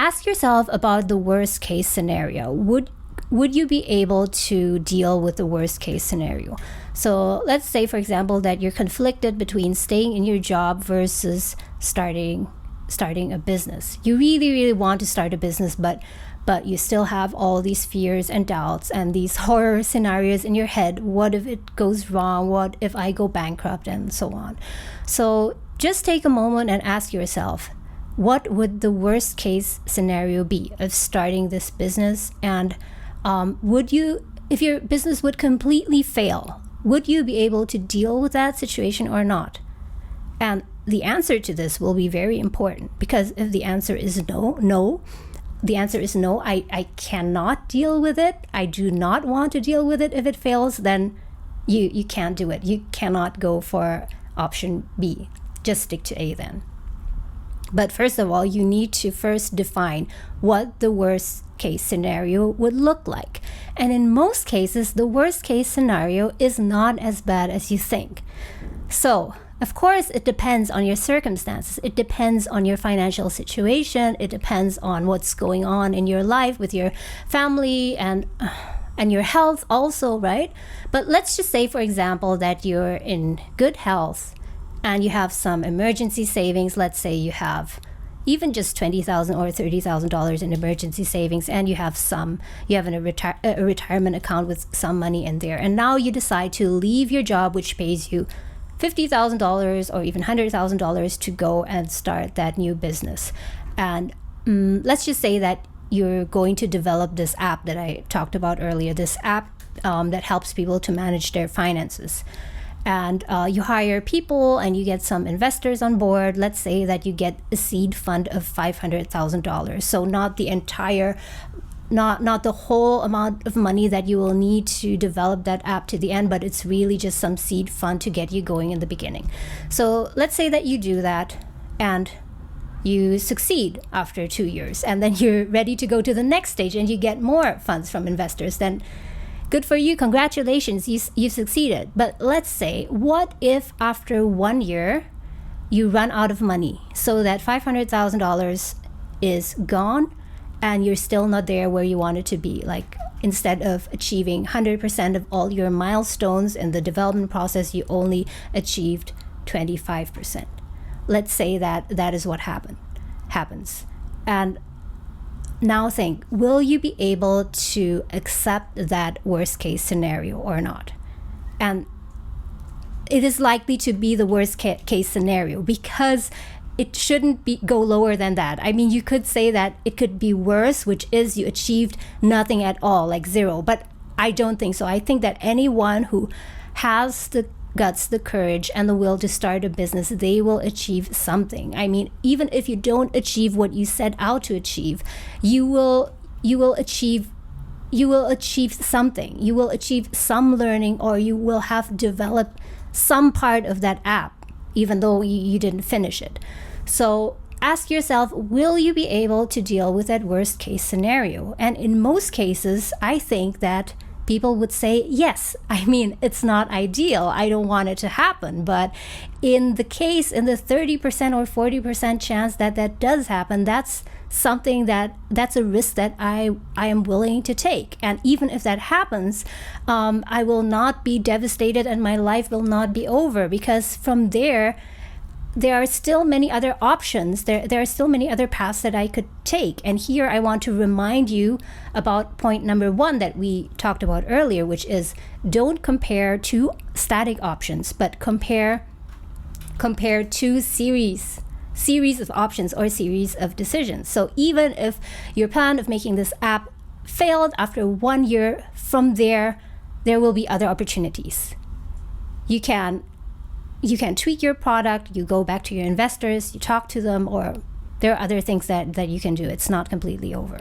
ask yourself about the worst case scenario. Would you be able to deal with the worst case scenario? So let's say, for example, that you're conflicted between staying in your job versus starting a business. You really, really want to start a business, but you still have all these fears and doubts and these horror scenarios in your head. What if it goes wrong? What if I go bankrupt, and so on? So just take a moment and ask yourself, what would the worst case scenario be of starting this business? And if your business would completely fail, would you be able to deal with that situation or not? And the answer to this will be very important, because if the answer is no, I cannot deal with it, I do not want to deal with it if it fails, then you can't do it. You cannot go for option B. Just stick to A then. But first of all, you need to first define what the worst case scenario would look like. And in most cases, the worst case scenario is not as bad as you think. So, of course, it depends on your circumstances. It depends on your financial situation. It depends on what's going on in your life with your family and your health also, right? But let's just say, for example, that you're in good health and you have some emergency savings. Let's say you have even just $20,000 or $30,000 in emergency savings, and you have a retirement account with some money in there. And now you decide to leave your job, which pays you $50,000 or even $100,000 to go and start that new business. And let's just say that you're going to develop this app that I talked about earlier, this app that helps people to manage their finances. And you hire people and you get some investors on board. Let's say that you get a seed fund of $500,000. So not the entire, not the whole amount of money that you will need to develop that app to the end, but it's really just some seed fund to get you going in the beginning. So let's say that you do that and you succeed after 2 years, and then you're ready to go to the next stage and you get more funds from investors. Then good for you, congratulations, you succeeded. But let's say, what if after 1 year you run out of money, so that $500,000 is gone and you're still not there where you wanted to be? Like, instead of achieving 100% of all your milestones in the development process, you only achieved 25%. Let's say that is what happens. And now think, will you be able to accept that worst case scenario or not? And it is likely to be the worst case scenario, because it shouldn't go lower than that. I mean, you could say that it could be worse, which is you achieved nothing at all, like zero. But I don't think so. I think that anyone who has the guts, the courage, and the will to start a business, they will achieve something. I mean, even if you don't achieve what you set out to achieve, you will achieve something. You will achieve some learning, or you will have developed some part of that app, even though you didn't finish it. So ask yourself, will you be able to deal with that worst case scenario? And in most cases, I think that people would say yes. I mean, it's not ideal. I don't want it to happen. But in the 30% or 40% chance that does happen, that's something that's a risk that I am willing to take. And even if that happens, I will not be devastated and my life will not be over, because from there are still many other options. There are still many other paths that I could take. And here I want to remind you about point number 1 that we talked about earlier, which is, don't compare two static options, but compare two series of options or series of decisions. So even if your plan of making this app failed after 1 year, from there will be other opportunities. You can tweak your product, you go back to your investors, you talk to them, or there are other things that you can do. It's not completely over.